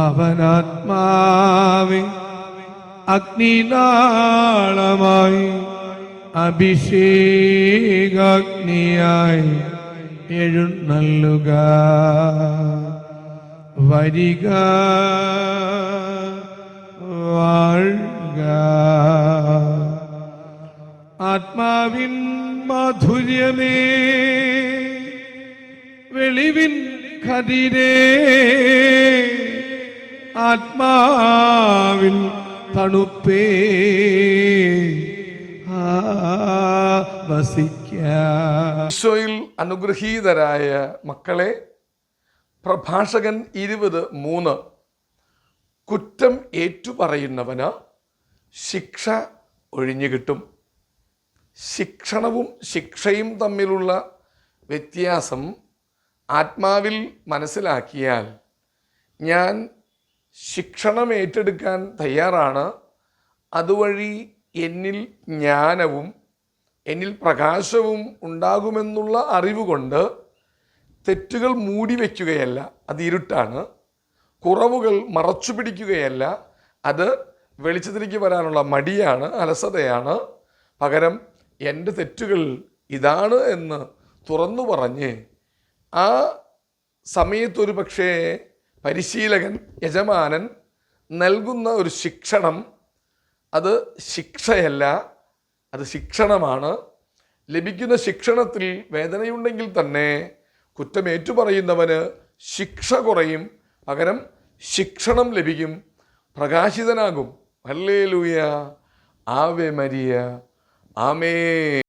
അവനാത്മാവെ അഗ്നിനാളമായി അഭിഷേകാഗ്നിയായി എഴുന്നള്ളുക. വരിക, വാഴുക. ആത്മാവിൻ മാധുര്യമേ, വെളിവിൻ കതിരേ, ആത്മാവിൻ തണുപ്പേ, ഈശോയിൽ അനുഗ്രഹീതരായ മക്കളെ, പ്രഭാഷകൻ 20:3 കുറ്റം ഏറ്റുപറയുന്നവന് ശിക്ഷ ഒഴിഞ്ഞുകിട്ടും. ശിക്ഷണവും ശിക്ഷയും തമ്മിലുള്ള വ്യത്യാസം ആത്മാവിൽ മനസ്സിലാക്കിയാൽ ഞാൻ ശിക്ഷണം ഏറ്റെടുക്കാൻ തയ്യാറാണ്, അതുവഴി എന്നിൽ ജ്ഞാനവും എന്നിൽ പ്രകാശവും ഉണ്ടാകുമെന്നുള്ള അറിവ് കൊണ്ട് തെറ്റുകൾ മൂടി വയ്ക്കുകയല്ല, അത് ഇരുട്ടാണ്. കുറവുകൾ മറച്ചു പിടിക്കുകയല്ല, അത് വെളിച്ചത്തിലേക്ക് വരാനുള്ള മടിയാണ്, അലസതയാണ്. പകരം എൻ്റെ തെറ്റുകൾ ഇതാണ് എന്ന് തുറന്നു പറഞ്ഞ് ആ സമയത്തൊരു പക്ഷേ പരിശീലകൻ, യജമാനൻ നൽകുന്ന ഒരു ശിക്ഷണം അത് ശിക്ഷയല്ല, അത് ശിക്ഷണമാണ്. ലഭിക്കുന്ന ശിക്ഷണത്തിൽ വേദനയുണ്ടെങ്കിൽ തന്നെ കുറ്റമേറ്റു പറയുന്നവന് ശിക്ഷ കുറയും, പകരം ശിക്ഷണം ലഭിക്കും, പ്രകാശിതനാകും. ഹല്ലേലൂയ, ആവേ മരിയ, ആമേൻ.